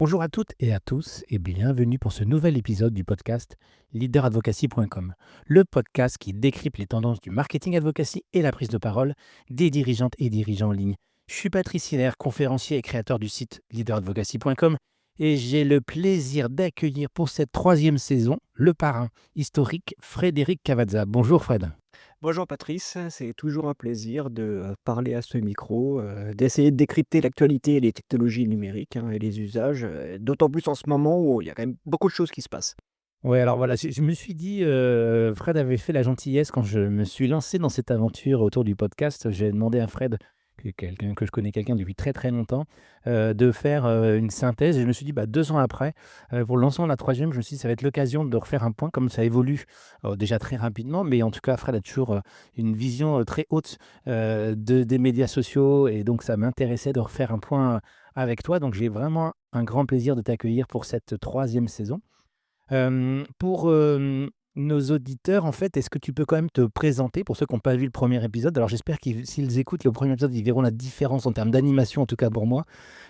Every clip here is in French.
Bonjour à toutes et à tous et bienvenue pour ce nouvel épisode du podcast leaderadvocacy.com, le podcast qui décrypte les tendances du marketing advocacy et la prise de parole des dirigeantes et dirigeants en ligne. Je suis Patrice Hilaire, conférencier et créateur du site leaderadvocacy.com et j'ai le plaisir d'accueillir pour cette troisième saison le parrain historique Frédéric Cavazza. Bonjour Fred. Bonjour Patrice, c'est toujours un plaisir de parler à ce micro, d'essayer de décrypter l'actualité et les technologies numériques et les usages, d'autant plus en ce moment où il y a quand même beaucoup de choses qui se passent. Ouais, alors voilà, je me suis dit, Fred avait fait la gentillesse quand je me suis lancé dans cette aventure autour du podcast. J'ai demandé à Fred, quelqu'un que je connais quelqu'un depuis très, très longtemps, de faire, une synthèse et je me suis dit, bah, 2 ans après, pour le lancement de la troisième, je me suis dit: «Ça va être l'occasion de refaire un point», comme ça évolue, déjà très rapidement, mais en tout cas, Fred a toujours, une vision, très haute, des médias sociaux et donc ça m'intéressait de refaire un point avec toi. Donc j'ai vraiment un grand plaisir de t'accueillir pour cette troisième saison. Pour, nos auditeurs, en fait, est-ce que tu peux quand même te présenter pour ceux qui n'ont pas vu le premier épisode? Alors j'espère qu'ils s'ils écoutent le premier épisode, ils verront la différence en termes d'animation, en tout cas pour moi.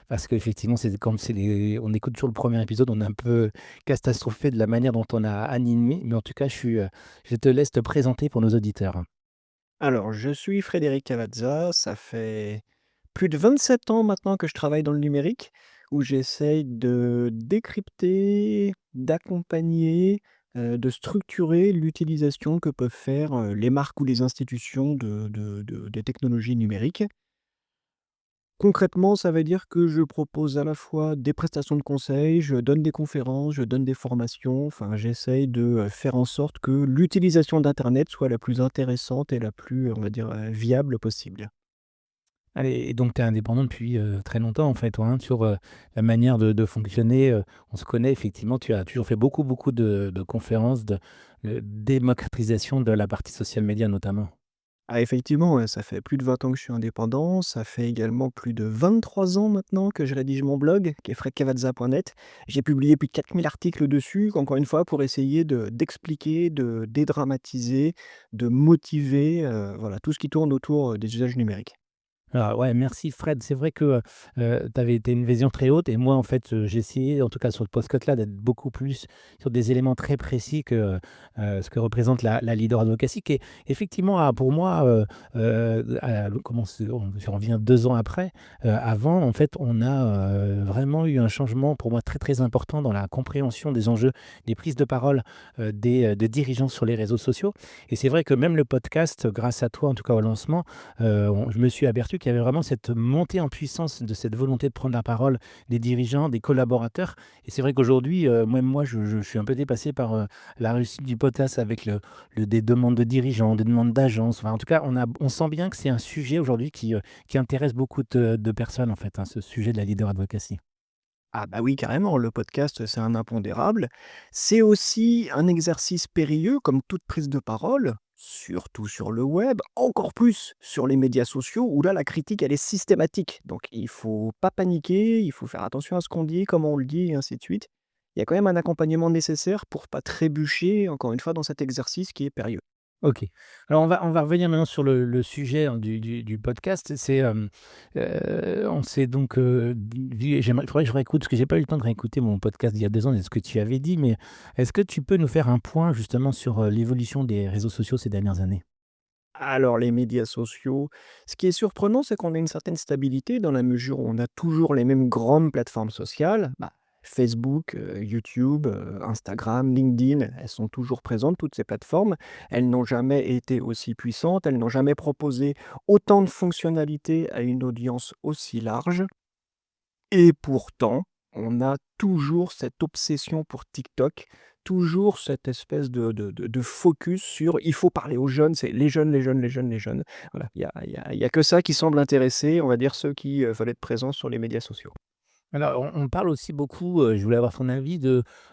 Parce qu'effectivement, c'est quand c'est les on écoute toujours le premier épisode, on est un peu catastrophé de la manière dont on a animé. Mais en tout cas, je te laisse te présenter pour nos auditeurs. Alors, je suis Frédéric Cavazza, ça fait plus de 27 ans maintenant que je travaille dans le numérique, où j'essaye de décrypter, d'accompagner, de structurer l'utilisation que peuvent faire, les marques ou les institutions des technologies numériques. Concrètement, ça veut dire que je propose à la fois des prestations de conseil, je donne des conférences, je donne des formations, enfin j'essaye de, faire en sorte que l'utilisation d'internet soit la plus intéressante et la plus, on va dire, viable possible. Allez, et donc tu es indépendant depuis, très longtemps en fait, toi, hein, sur, la manière de fonctionner, on se connaît effectivement, tu as toujours fait beaucoup, beaucoup de conférences, de, démocratisation de la partie social media notamment. Ah effectivement, ouais, ça fait plus de 20 ans que je suis indépendant, ça fait également plus de 23 ans maintenant que je rédige mon blog, qui est fredcavazza.net. J'ai publié plus de 4000 articles dessus, encore une fois pour essayer d'expliquer, de dédramatiser, de motiver, voilà, tout ce qui tourne autour, des usages numériques. Alors ouais, merci Fred. C'est vrai que, tu avais une vision très haute et moi en fait, j'ai essayé en tout cas sur le podcast-là d'être beaucoup plus sur des éléments très précis que, ce que représente la leader advocacy qui est effectivement pour moi, comment on revient 2 ans après. Avant en fait, on a, vraiment eu un changement pour moi très, très important dans la compréhension des enjeux, des prises de parole, des dirigeants sur les réseaux sociaux et c'est vrai que même le podcast, grâce à toi en tout cas au lancement, je me suis aperçu qu'il y avait vraiment cette montée en puissance de cette volonté de prendre la parole des dirigeants, des collaborateurs et c'est vrai qu'aujourd'hui, même moi, je suis un peu dépassé par, la réussite du podcast avec des demandes de dirigeants, des demandes d'agences. Enfin, en tout cas, on sent bien que c'est un sujet aujourd'hui qui intéresse beaucoup de personnes, en fait, hein, ce sujet de la leader advocacy. Ah bah oui, carrément, le podcast, c'est un impondérable. C'est aussi un exercice périlleux comme toute prise de parole, surtout sur le web, encore plus sur les médias sociaux où là, la critique, elle est systématique. Donc il faut pas paniquer, il faut faire attention à ce qu'on dit, comment on le dit et ainsi de suite. Il y a quand même un accompagnement nécessaire pour pas trébucher, encore une fois, dans cet exercice qui est périlleux. OK. Alors on va revenir maintenant sur le sujet, hein, du podcast. On s'est donc, dit il faudrait que je réécoute parce que j'ai pas eu le temps de réécouter mon podcast d'il y a 2 ans et ce que tu avais dit, mais est-ce que tu peux nous faire un point justement sur, l'évolution des réseaux sociaux ces dernières années? Alors les médias sociaux, ce qui est surprenant, c'est qu'on a une certaine stabilité dans la mesure où on a toujours les mêmes grandes plateformes sociales. Bah, Facebook, YouTube, Instagram, LinkedIn, elles sont toujours présentes, toutes ces plateformes. Elles n'ont jamais été aussi puissantes, elles n'ont jamais proposé autant de fonctionnalités à une audience aussi large. Et pourtant, on a toujours cette obsession pour TikTok, toujours cette espèce de focus sur: «Il faut parler aux jeunes, c'est les jeunes, les jeunes, les jeunes, les jeunes». Voilà, il y a que ça qui semble intéresser, on va dire, ceux qui, veulent être présents sur les médias sociaux. Alors, on parle aussi beaucoup, je voulais avoir ton avis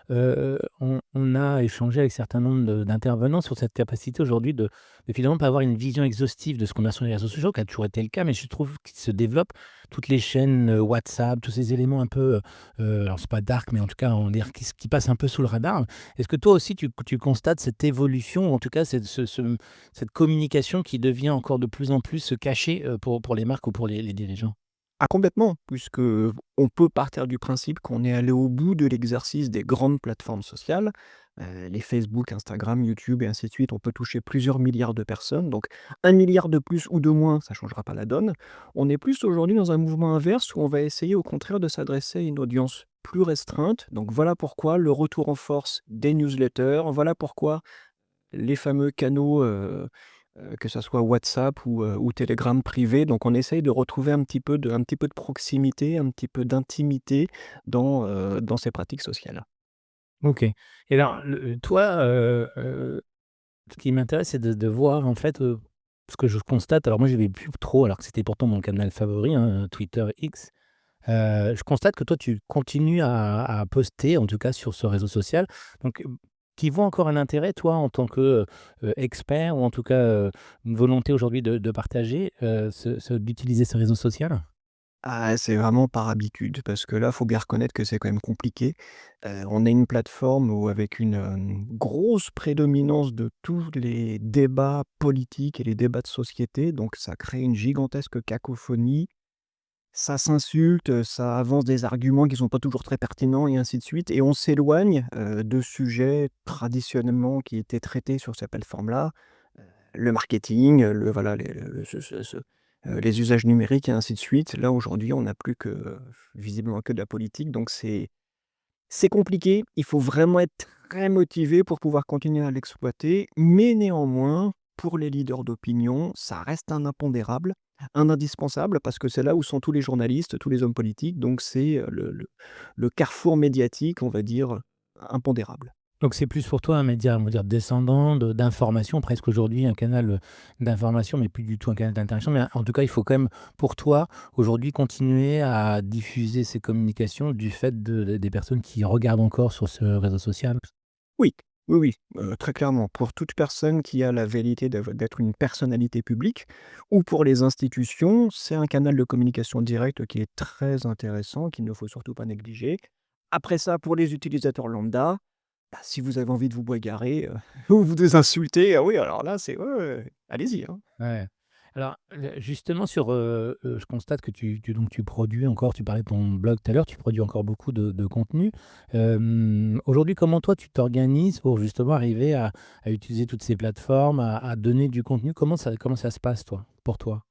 on a échangé avec certain nombre d'intervenants sur cette capacité aujourd'hui de finalement pas avoir une vision exhaustive de ce qu'on a sur les réseaux sociaux, qui a toujours été le cas, mais je trouve qu'il se développe. Toutes les chaînes, WhatsApp, tous ces éléments un peu, alors c'est pas dark, mais en tout cas, on va dire qui passent un peu sous le radar. Est-ce que toi aussi tu constates cette évolution ou en tout cas cette communication qui devient encore de plus en plus cachée, pour les marques ou pour les dirigeants? Ah complètement, puisque on peut partir du principe qu'on est allé au bout de l'exercice des grandes plateformes sociales, les Facebook, Instagram, YouTube et ainsi de suite. On peut toucher plusieurs milliards de personnes, donc 1 milliard de plus ou de moins, ça ne changera pas la donne. On est plus aujourd'hui dans un mouvement inverse où on va essayer au contraire de s'adresser à une audience plus restreinte. Donc voilà pourquoi le retour en force des newsletters, voilà pourquoi les fameux canaux, que ça soit WhatsApp ou Telegram privé. Donc on essaye de retrouver un petit peu de proximité, un petit peu d'intimité dans ces pratiques sociales. OK. Et alors toi, ce qui m'intéresse, c'est de voir en fait, ce que je constate, alors moi je vais plus trop alors que c'était pourtant mon canal favori, hein, Twitter X. Je constate que toi, tu continues à poster, en tout cas sur ce réseau social. Donc, tu y vois encore un intérêt, toi, en tant que, expert ou en tout cas, une volonté aujourd'hui de partager, d'utiliser ce réseau social? Ah, c'est vraiment par habitude parce que là, faut bien reconnaître que c'est quand même compliqué. On est une plateforme où avec une grosse prédominance de tous les débats politiques et les débats de société, donc ça crée une gigantesque cacophonie. Ça s'insulte, ça avance des arguments qui sont pas toujours très pertinents et ainsi de suite et on s'éloigne, de sujets traditionnellement qui étaient traités sur ces plateformes-là. Le marketing, le voilà, les usages numériques et ainsi de suite. Là, aujourd'hui, on n'a plus que, visiblement que de la politique, donc c'est compliqué. Il faut vraiment être très motivé pour pouvoir continuer à l'exploiter, mais néanmoins, pour les leaders d'opinion, ça reste un impondérable, un indispensable parce que c'est là où sont tous les journalistes, tous les hommes politiques, donc c'est, le carrefour médiatique, on va dire, impondérable. Donc c'est plus pour toi un média, on va dire, descendant d'information, presque aujourd'hui un canal, d'information, mais plus du tout un canal d'interaction. Mais en tout cas, il faut quand même, pour toi, aujourd'hui, continuer à diffuser ces communications du fait des personnes qui regardent encore sur ce réseau social? Oui, oui, oui, très clairement. Pour toute personne qui a la velléité d'être une personnalité publique ou pour les institutions, c'est un canal de communication directe qui est très intéressant, qu'il ne faut surtout pas négliger. Après ça, pour les utilisateurs lambda, bah, si vous avez envie de vous bagarrer, ou vous désinsulter, ah oui, alors là, c'est ouais, ouais, allez-y, hein. Ouais. Alors, justement sur, je constate que tu produis encore, tu parlais de ton blog tout à l'heure, tu produis encore beaucoup de contenu. Aujourd'hui, comment toi tu t'organises pour justement arriver à utiliser toutes ces plateformes, à donner du contenu? Comment ça se passe toi, pour toi?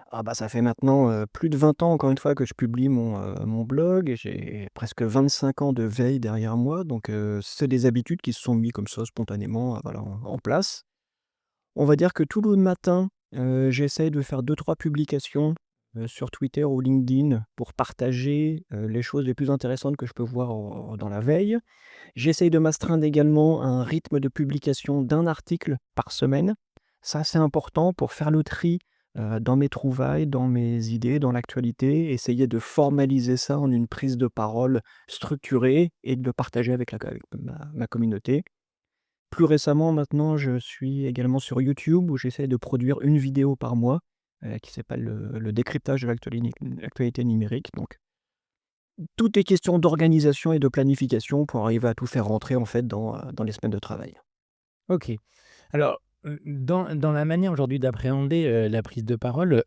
Ah bah, ça fait maintenant, plus de 20 ans, encore une fois, que je publie mon blog et j'ai presque 25 ans de veille derrière moi, donc c'est des habitudes qui se sont mis comme ça spontanément, voilà, en place. On va dire que tout le matin, j'essaye de faire 2-3 publications, sur Twitter ou LinkedIn pour partager, les choses les plus intéressantes que je peux voir dans la veille. J'essaye de m'astreindre également à un rythme de publication d'un article par semaine. Ça, c'est important pour faire le tri, dans mes trouvailles, dans mes idées, dans l'actualité, essayer de formaliser ça en une prise de parole structurée et de le partager avec ma communauté. Plus récemment maintenant, je suis également sur YouTube où j'essaie de produire une vidéo par mois, qui s'appelle le décryptage de l'actualité numérique. Donc tout est question d'organisation et de planification pour arriver à tout faire rentrer en fait dans les semaines de travail. OK. Alors, dans la manière aujourd'hui d'appréhender, la prise de parole,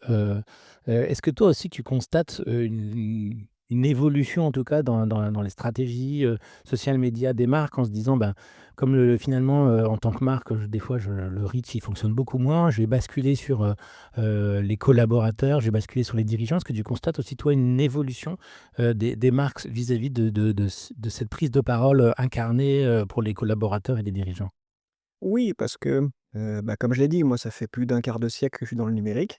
est-ce que toi aussi tu constates, une évolution en tout cas dans les stratégies, social media des marques en se disant: «Ben, comme finalement, en tant que marque, des fois le reach il fonctionne beaucoup moins, je vais basculer sur, les collaborateurs, je vais basculer sur les dirigeants». Est-ce que tu constates aussi toi une évolution, des marques vis-à-vis de cette prise de parole, incarnée, pour les collaborateurs et les dirigeants? Oui, parce que, bah, comme je l'ai dit, moi ça fait plus d'un quart de siècle que je suis dans le numérique.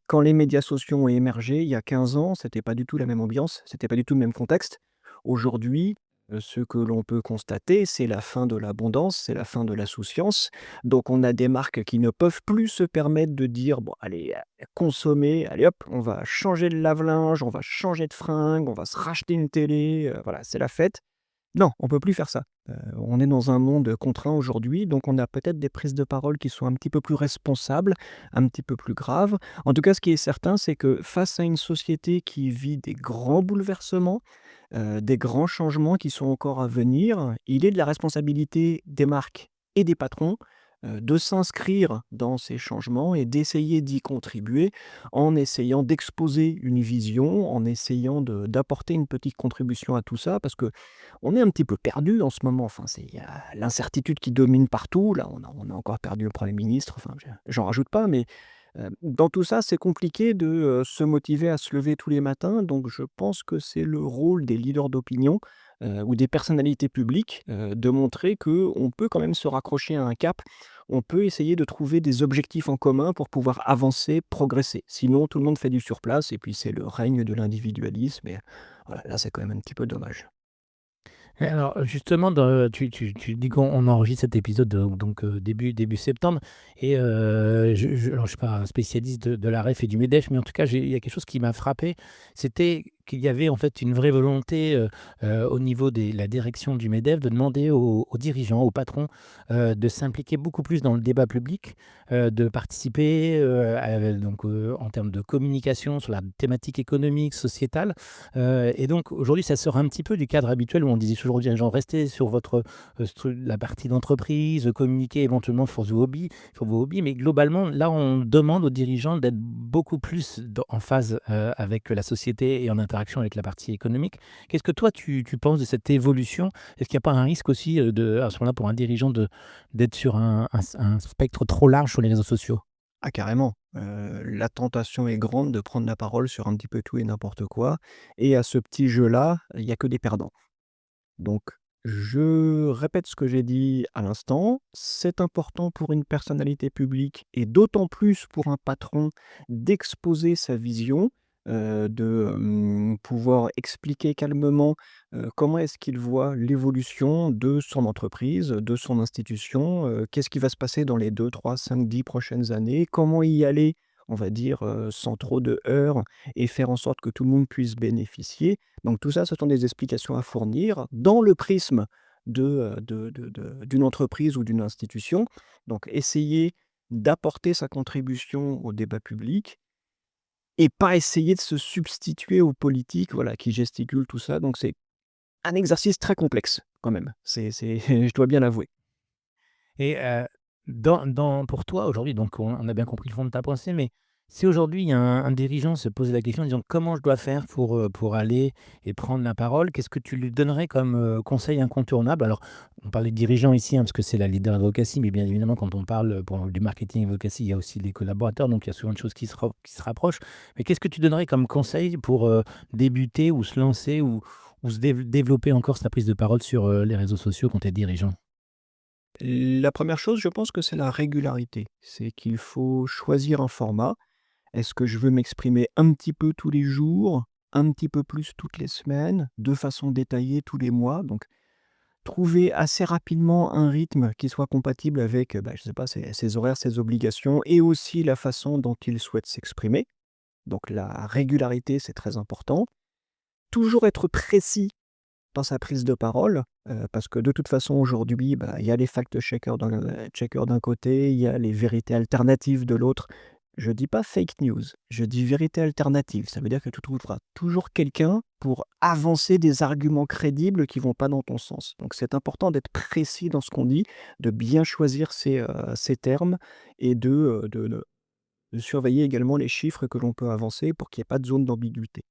Quand les médias sociaux ont émergé il y a 15 ans, c'était pas du tout la même ambiance, c'était pas du tout le même contexte. Aujourd'hui, ce que l'on peut constater, c'est la fin de l'abondance, c'est la fin de la souciance. Donc on a des marques qui ne peuvent plus se permettre de dire: «Bon allez, consommer, allez hop, on va changer de lave-linge, on va changer de fringues, on va se racheter une télé, voilà, c'est la fête». Non, on peut plus faire ça. On est dans un monde contraint aujourd'hui, donc on a peut-être des prises de parole qui sont un petit peu plus responsables, un petit peu plus graves. En tout cas, ce qui est certain, c'est que face à une société qui vit des grands bouleversements, des grands changements qui sont encore à venir, il est de la responsabilité des marques et des patrons, de s'inscrire dans ces changements et d'essayer d'y contribuer en essayant d'exposer une vision, en essayant d'apporter une petite contribution à tout ça. Parce que on est un petit peu perdu en ce moment, enfin, il y a l'incertitude qui domine partout. Là, on a encore perdu le Premier ministre, enfin, j'en rajoute pas, mais dans tout ça, c'est compliqué de, se motiver à se lever tous les matins. Donc je pense que c'est le rôle des leaders d'opinion, ou des personnalités publiques, de montrer qu'on peut quand même se raccrocher à un cap. On peut essayer de trouver des objectifs en commun pour pouvoir avancer, progresser. Sinon, tout le monde fait du surplace et puis c'est le règne de l'individualisme et voilà, là, c'est quand même un petit peu dommage. Et alors, justement, tu dis qu'on enregistre cet épisode, donc début septembre et alors je suis pas un spécialiste de la REF et du MEDEF, mais en tout cas, il y a quelque chose qui m'a frappé, c'était qu'il y avait en fait une vraie volonté, au niveau de la direction du MEDEF de demander aux dirigeants, aux patrons, de s'impliquer beaucoup plus dans le débat public, de participer, en termes de communication sur la thématique économique, sociétale. Et donc aujourd'hui, ça sort un petit peu du cadre habituel où on disait toujours aux dirigeants: «Restez sur votre, la partie d'entreprise, communiquez éventuellement sur vos hobbies». Mais globalement, là, on demande aux dirigeants d'être beaucoup plus en phase, avec la société et en interaction avec la partie économique. Qu'est-ce que toi, tu penses de cette évolution? Est-ce qu'il n'y a pas un risque aussi, à ce moment-là, pour un dirigeant d'être sur un spectre trop large sur les réseaux sociaux? Ah carrément, la tentation est grande de prendre la parole sur un petit peu tout et n'importe quoi et à ce petit jeu-là, il y a que des perdants. Donc je répète ce que j'ai dit à l'instant, c'est important pour une personnalité publique et d'autant plus pour un patron d'exposer sa vision, pouvoir expliquer calmement, comment est-ce qu'il voit l'évolution de son entreprise, de son institution, qu'est-ce qui va se passer dans les 2, 3, 5, 10 prochaines années, comment y aller, on va dire, sans trop de heurts et faire en sorte que tout le monde puisse bénéficier. Donc tout ça, ce sont des explications à fournir dans le prisme d'une entreprise ou d'une institution. Donc essayer d'apporter sa contribution au débat public et pas essayer de se substituer aux politiques, voilà, qui gesticulent tout ça. Donc c'est un exercice très complexe quand même. C'est je dois bien l'avouer. Et pour toi aujourd'hui, donc on a bien compris le fond de ta pensée, mais si aujourd'hui il y a un dirigeant se pose la question en disant: «Comment je dois faire pour aller et prendre la parole?» Qu'est-ce que tu lui donnerais comme, conseil incontournable? Alors, on parlait de dirigeants ici, hein, parce que c'est la leader advocacy, mais bien évidemment quand on parle, pour du marketing advocacy, il y a aussi les collaborateurs, donc il y a souvent de choses qui se rapprochent. Mais qu'est-ce que tu donnerais comme conseil pour, débuter ou se lancer ou se développer encore sa prise de parole sur, les réseaux sociaux quand tu es dirigeant? La première chose, je pense que c'est la régularité. C'est qu'il faut choisir un format. Est-ce que je veux m'exprimer un petit peu tous les jours, un petit peu plus toutes les semaines, de façon détaillée tous les mois? Donc trouver assez rapidement un rythme qui soit compatible avec, bah, je sais pas, ses horaires, ses obligations et aussi la façon dont il souhaite s'exprimer. Donc la régularité, c'est très important. Toujours être précis dans sa prise de parole, parce que de toute façon aujourd'hui, bah, il y a les fact checkers d'un côté, il y a les vérités alternatives de l'autre. Je dis pas fake news, je dis vérité alternative. Ça veut dire que tu trouveras toujours quelqu'un pour avancer des arguments crédibles qui vont pas dans ton sens. Donc c'est important d'être précis dans ce qu'on dit, de bien choisir ses termes et de surveiller également les chiffres que l'on peut avancer pour qu'il y ait pas de zone d'ambiguïté.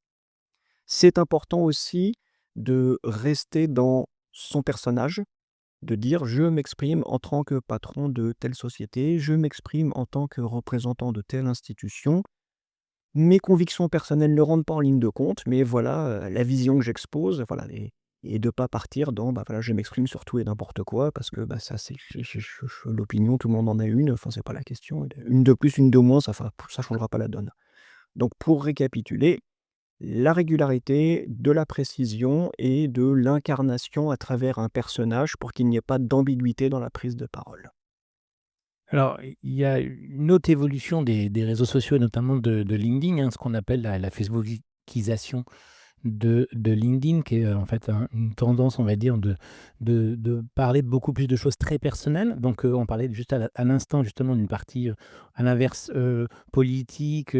C'est important aussi de rester dans son personnage, de dire: «Je m'exprime en tant que patron de telle société, je m'exprime en tant que représentant de telle institution. Mes convictions personnelles ne rentrent pas en ligne de compte, mais voilà, la vision que j'expose», voilà et de pas partir dans, bah, voilà, je m'exprime sur tout et n'importe quoi parce que, bah, ça c'est l'opinion, tout le monde en a une, enfin, c'est pas la question. Une de plus, une de moins, ça changera pas la donne. Donc pour récapituler, la régularité, de la précision et de l'incarnation à travers un personnage pour qu'il n'y ait pas d'ambiguïté dans la prise de parole. Alors, il y a une autre évolution des réseaux sociaux et notamment de LinkedIn, hein, ce qu'on appelle la facebookisation de LinkedIn qui est, en fait, une tendance, on va dire, de parler de beaucoup plus de choses très personnelles. Donc, on parlait juste à l'instant justement d'une partie, à l'inverse, politique,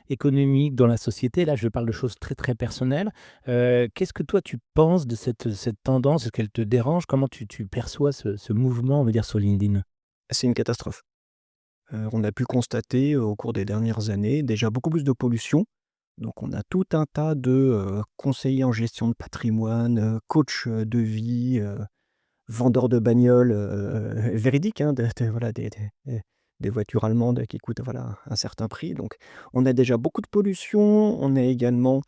économique dans la société. Là, je parle de choses très, très personnelles. Qu'est-ce que toi tu penses de cette tendance? Est-ce qu'elle te dérange? Comment tu perçois ce mouvement, on va dire, sur LinkedIn? C'est une catastrophe. On a pu constater au cours des dernières années déjà beaucoup plus de pollution. Donc on a tout un tas de, conseillers en gestion de patrimoine, coachs, de vie, vendeurs de bagnoles, véridiques, hein, de voilà des voitures allemandes qui coûtent voilà un certain prix. Donc on a déjà beaucoup de pollution, on a également,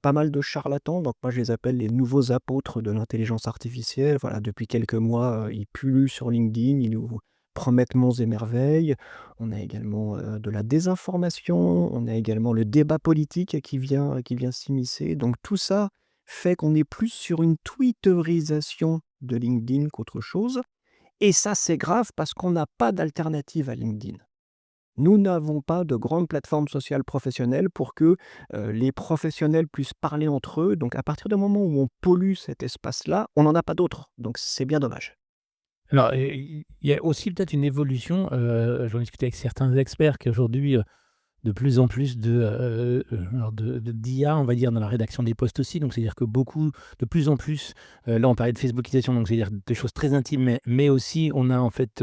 pas mal de charlatans. Donc moi je les appelle les nouveaux apôtres de l'intelligence artificielle. Voilà, depuis quelques mois, ils pullulent sur LinkedIn, ils nous promettent monts et merveilles. On a également, de la désinformation, on a également le débat politique qui vient s'immiscer. Donc tout ça fait qu'on est plus sur une twitterisation de LinkedIn qu'autre chose, et ça, c'est grave parce qu'on n'a pas d'alternative à LinkedIn. Nous n'avons pas de grande plateforme sociale professionnelle pour que, les professionnels puissent parler entre eux. Donc à partir du moment où on pollue cet espace-là, on n'en a pas d'autre. Donc c'est bien dommage. Alors, il y a aussi peut-être une évolution, j'en discutais avec certains experts qu'aujourd'hui, de plus en plus alors d'IA, on va dire, dans la rédaction des posts aussi. Donc c'est-à-dire que de plus en plus, là, on parlait de Facebookisation, donc c'est-à-dire des choses très intimes, mais aussi on a en fait,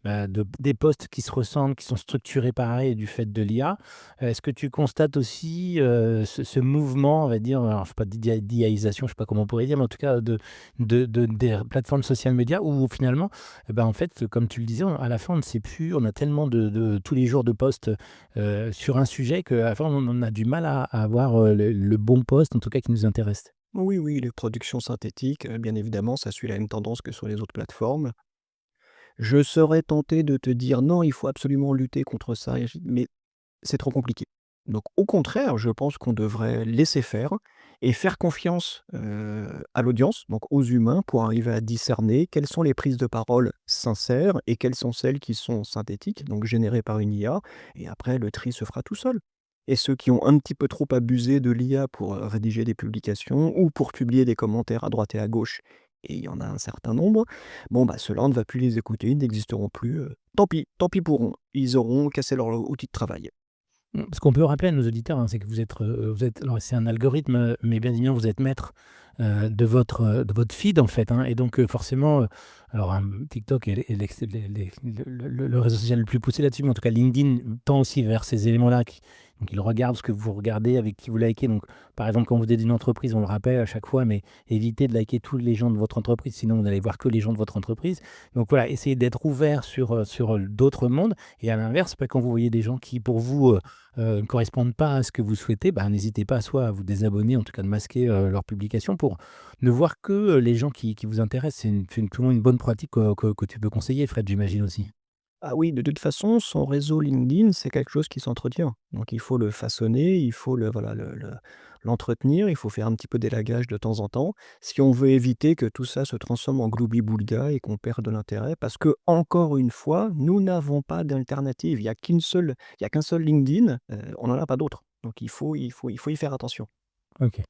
des posts qui se ressemblent, qui sont structurés pareil du fait de l'IA. Est-ce que tu constates aussi, ce mouvement, on va dire, alors je sais pas, d'IAisation, je sais pas comment on pourrait dire, mais en tout cas des plateformes social médias où finalement, en fait, comme tu le disais, à la fin, on ne sait plus, on a tellement de tous les jours de posts sur un sujet qu'à la fin on a du mal à avoir, le bon poste en tout cas qui nous intéresse. Oui, oui, les productions synthétiques, bien évidemment, ça suit la même tendance que sur les autres plateformes. Je serais tenté de te dire: «Non, il faut absolument lutter contre ça», mais c'est trop compliqué. Donc au contraire, je pense qu'on devrait laisser faire et faire confiance, à l'audience, donc aux humains, pour arriver à discerner quelles sont les prises de parole sincères et quelles sont celles qui sont synthétiques, donc générées par une IA, et après le tri se fera tout seul. Et ceux qui ont un petit peu trop abusé de l'IA pour, rédiger des publications ou pour publier des commentaires à droite et à gauche, et il y en a un certain nombre, bon, bah, ceux-là, on ne va plus les écouter, ils n'existeront plus, tant pis pour eux. Ils auront cassé leur outil de travail. Mmh, ce qu'on peut rappeler à nos auditeurs, hein, c'est que vous êtes alors c'est un algorithme, mais bien évidemment vous êtes maître, de votre feed en fait, hein, et donc forcément, alors, TikTok est le réseau social le plus poussé là-dessus, mais en tout cas LinkedIn tend aussi vers ces éléments-là donc il regarde ce que vous regardez, avec qui vous likez. Donc par exemple, quand vous êtes d'une entreprise, on le rappelle à chaque fois, mais évitez de liker tous les gens de votre entreprise, sinon vous n'allez voir que les gens de votre entreprise. Donc voilà, essayez d'être ouvert sur d'autres mondes, et à l'inverse, quand vous voyez des gens qui pour vous, ne correspondent pas à ce que vous souhaitez, n'hésitez pas soit à vous désabonner, en tout cas de masquer, leurs publications pour ne voir que, les gens qui vous intéressent. C'est toujours une bonne pratique que tu peux conseiller, Fred, j'imagine aussi? Ah oui, de toute façon, son réseau LinkedIn, c'est quelque chose qui s'entretient. Donc il faut le façonner, il faut l'entretenir, il faut faire un petit peu d'élagage de temps en temps, si on veut éviter que tout ça se transforme en gloobie-boulga et qu'on perde de l'intérêt. Parce que encore une fois, nous n'avons pas d'alternative. Il y a qu'un seul LinkedIn, on n'en a pas d'autre. Donc il faut y faire attention. OK.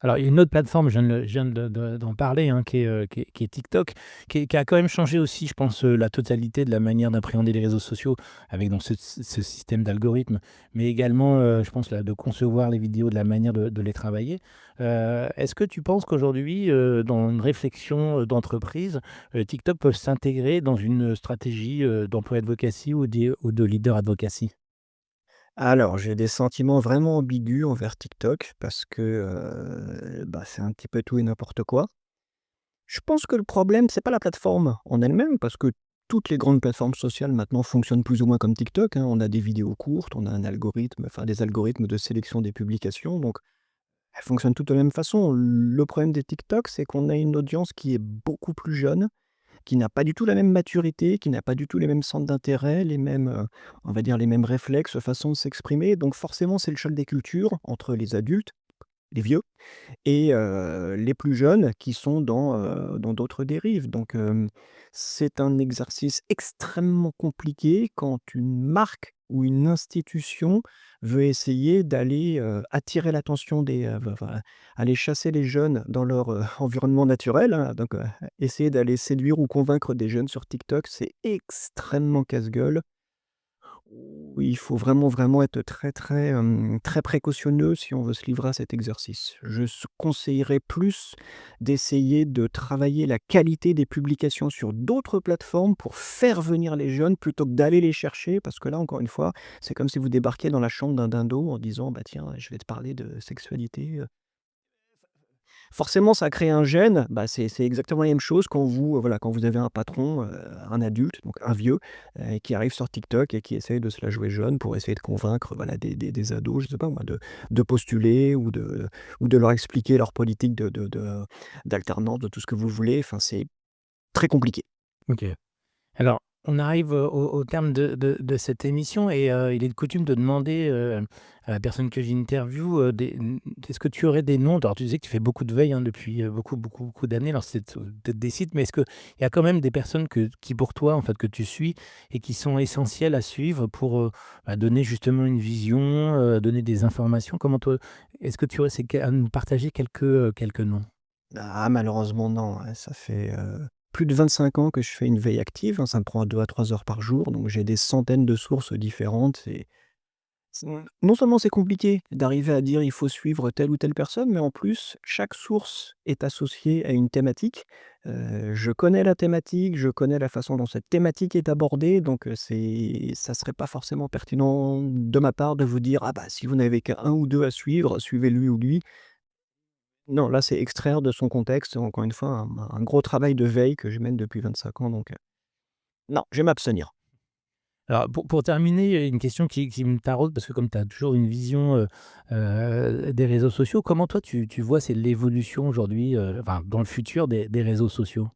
Alors, il y a une autre plateforme, je viens d'en parler, hein, qui est TikTok, qui a quand même changé aussi, je pense, la totalité de la manière d'appréhender les réseaux sociaux avec donc ce système d'algorithme, mais également, je pense, là, de concevoir les vidéos, de la manière de les travailler. Est-ce que tu penses qu'aujourd'hui, dans une réflexion, d'entreprise, TikTok peut s'intégrer dans une stratégie, d'employé advocacy ou de leader advocacy? Alors, j'ai des sentiments vraiment ambigus envers TikTok parce que, bah, c'est un petit peu tout et n'importe quoi. Je pense que le problème, c'est pas la plateforme en elle-même, parce que toutes les grandes plateformes sociales maintenant fonctionnent plus ou moins comme TikTok, hein. On a des vidéos courtes, on a un algorithme, enfin des algorithmes de sélection des publications, donc elles fonctionnent toutes de la même façon. Le problème des TikTok, c'est qu'on a une audience qui est beaucoup plus jeune, qui n'a pas du tout la même maturité, qui n'a pas du tout les mêmes centres d'intérêt, les mêmes, on va dire les mêmes réflexes, façon de s'exprimer. Donc forcément, c'est le choc des cultures entre les adultes, les vieux, et les plus jeunes qui sont dans d'autres dérives. Donc c'est un exercice extrêmement compliqué quand une marque ou une institution veut essayer d'aller, attirer l'attention enfin, aller chasser les jeunes dans leur, environnement naturel, hein. Donc essayer d'aller séduire ou convaincre des jeunes sur TikTok, c'est extrêmement casse-gueule. où il faut vraiment, vraiment être très, très, très précautionneux si on veut se livrer à cet exercice. Je conseillerais plus d'essayer de travailler la qualité des publications sur d'autres plateformes pour faire venir les jeunes plutôt que d'aller les chercher parce que là, encore une fois, c'est comme si vous débarquiez dans la chambre d'un dingo en disant: «Bah, tiens, je vais te parler de sexualité». Forcément, ça crée un gène. Bah, c'est exactement la même chose quand vous, voilà, quand vous avez un patron, un adulte, donc un vieux, qui arrive sur TikTok et qui essaye de se la jouer jeune pour essayer de convaincre, voilà, des ados, je sais pas moi, de postuler ou de leur expliquer leur politique d'alternance, de tout ce que vous voulez. Enfin, c'est très compliqué. OK. Alors, on arrive, au terme de cette émission et il est de coutume de demander, à la personne que j'interviewe, est-ce que tu aurais des noms? Alors tu disais que tu fais beaucoup de veille, hein, depuis, beaucoup, beaucoup, beaucoup d'années. Alors c'est peut-être des sites, mais est-ce qu'il y a quand même des personnes qui pour toi, en fait, que tu suis et qui sont essentielles à suivre pour, donner justement une vision, donner des informations? Comment toi est-ce que tu aurais à nous partager quelques noms? Ah malheureusement non, hein, ça fait, plus de 25 ans que je fais une veille active, hein, ça me prend 2 à 3 heures par jour, donc j'ai des centaines de sources différentes et non seulement c'est compliqué d'arriver à dire: «Il faut suivre telle ou telle personne», mais en plus, chaque source est associée à une thématique. Je connais la thématique, je connais la façon dont cette thématique est abordée, donc ça serait pas forcément pertinent de ma part de vous dire: «Ah bah, si vous n'avez qu'un ou 2 à suivre, suivez lui ou lui». Non, là, c'est extraire de son contexte, encore une fois, un gros travail de veille que je mène depuis 25 ans, donc non, je vais m'abstenir. Alors pour terminer, il y a une question qui me taraude parce que comme tu as toujours une vision, des réseaux sociaux, comment toi tu vois c'est l'évolution aujourd'hui, enfin dans le futur des réseaux sociaux?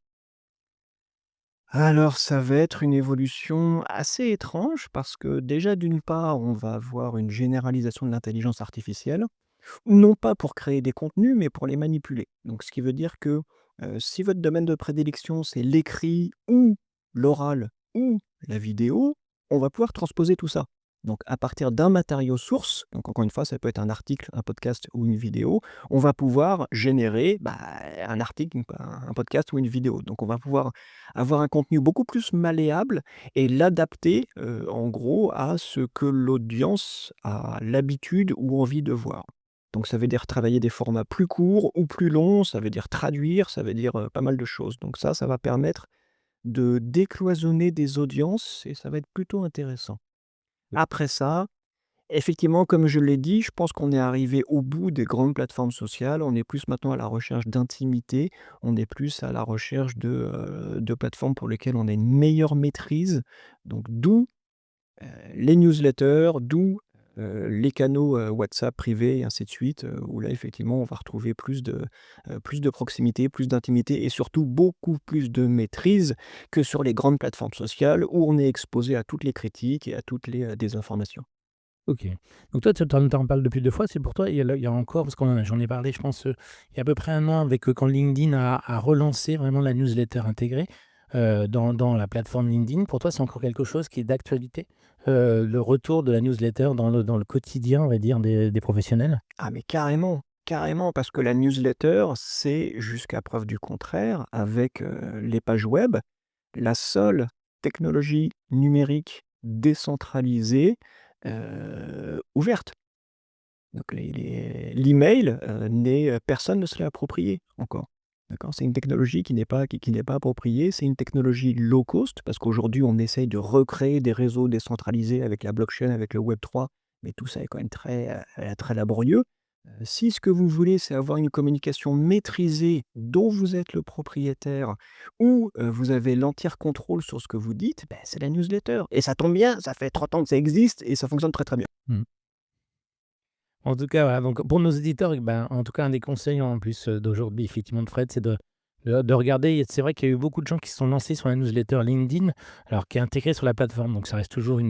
Alors, ça va être une évolution assez étrange parce que déjà, d'une part, on va avoir une généralisation de l'intelligence artificielle, non pas pour créer des contenus, mais pour les manipuler. Donc, ce qui veut dire que si votre domaine de prédilection, c'est l'écrit ou l'oral ou la vidéo, on va pouvoir transposer tout ça. Donc, à partir d'un matériau source, donc encore une fois, ça peut être un article, un podcast ou une vidéo, on va pouvoir générer bah, un article, un podcast ou une vidéo. Donc, on va pouvoir avoir un contenu beaucoup plus malléable et l'adapter, en gros, à ce que l'audience a l'habitude ou envie de voir. Donc ça veut dire travailler des formats plus courts ou plus longs, ça veut dire traduire, ça veut dire, pas mal de choses. Donc ça va permettre de décloisonner des audiences et ça va être plutôt intéressant. Après ça, effectivement, comme je l'ai dit, je pense qu'on est arrivé au bout des grandes plateformes sociales. On est plus maintenant à la recherche d'intimité, on est plus à la recherche de plateformes pour lesquelles on a une meilleure maîtrise. Donc d'où les newsletters, d'où, les canaux, WhatsApp privés et ainsi de suite, où là effectivement on va retrouver plus de proximité, plus d'intimité et surtout beaucoup plus de maîtrise que sur les grandes plateformes sociales où on est exposé à toutes les critiques et à toutes les, désinformations. OK. Donc toi tu en parles depuis 2 fois, c'est pour toi il y a encore parce j'en ai parlé je pense, il y a à peu près 1 an avec, quand LinkedIn a relancé vraiment la newsletter intégrée, dans la plateforme LinkedIn. Pour toi, c'est encore quelque chose qui est d'actualité? Le retour de la newsletter dans le quotidien, on va dire, des professionnels? Ah mais carrément, carrément parce que la newsletter, c'est jusqu'à preuve du contraire avec, les pages web, la seule technologie numérique décentralisée, ouverte. Donc l'email, personne ne se l'est approprié encore. D'accord? C'est une technologie qui n'est pas appropriée. C'est une technologie low cost parce qu'aujourd'hui, on essaye de recréer des réseaux décentralisés avec la blockchain, avec le Web3, mais tout ça est quand même très laborieux. Si ce que vous voulez, c'est avoir une communication maîtrisée dont vous êtes le propriétaire, où, vous avez l'entier contrôle sur ce que vous dites, beh, c'est la newsletter et ça tombe bien, ça fait 30 ans que ça existe et ça fonctionne très, très bien. Mmh. En tout cas, voilà, donc pour nos éditeurs, en tout cas, un des conseils en plus, d'aujourd'hui, effectivement, de Fred, c'est de regarder. C'est vrai qu'il y a eu beaucoup de gens qui se sont lancés sur la newsletter LinkedIn, alors qui est intégrée sur la plateforme, donc ça reste toujours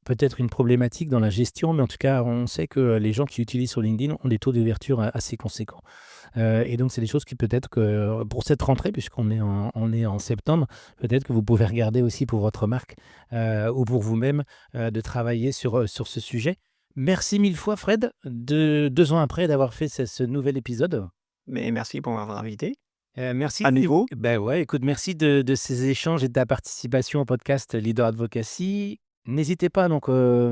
peut-être une problématique dans la gestion, mais en tout cas, on sait que les gens qui utilisent sur LinkedIn ont des taux d'ouverture assez conséquents. Et donc c'est des choses qui peut-être que, pour cette rentrée, puisqu'on est en septembre, peut-être que vous pouvez regarder aussi pour votre marque, ou pour vous-même, de travailler sur ce sujet. Merci mille fois Fred, de 2 ans après d'avoir fait ce nouvel épisode. Mais merci pour m'avoir invité. Merci À nouveau. ouais, écoute, merci de ces échanges et de ta participation au podcast Leader Advocacy. N'hésitez pas donc,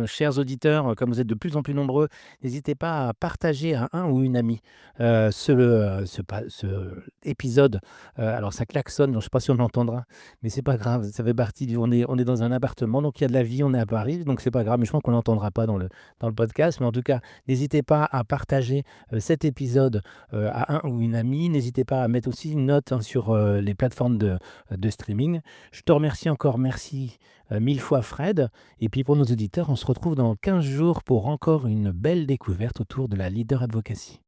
chers auditeurs, comme vous êtes de plus en plus nombreux, n'hésitez pas à partager à un ou une amie, ce épisode. Alors ça klaxonne, donc je ne sais pas si on l'entendra, mais c'est pas grave, ça fait partie du on est dans un appartement, donc il y a de la vie, on est à Paris, donc c'est pas grave, mais je pense qu'on l'entendra pas dans le podcast. Mais en tout cas, n'hésitez pas à partager, cet épisode, à un ou une amie. N'hésitez pas à mettre aussi une note, hein, sur, les plateformes de streaming. Je te remercie encore, merci, 1000 fois Fred. Et puis pour nos auditeurs, on se retrouve dans 15 jours pour encore une belle découverte autour de la leader advocacy.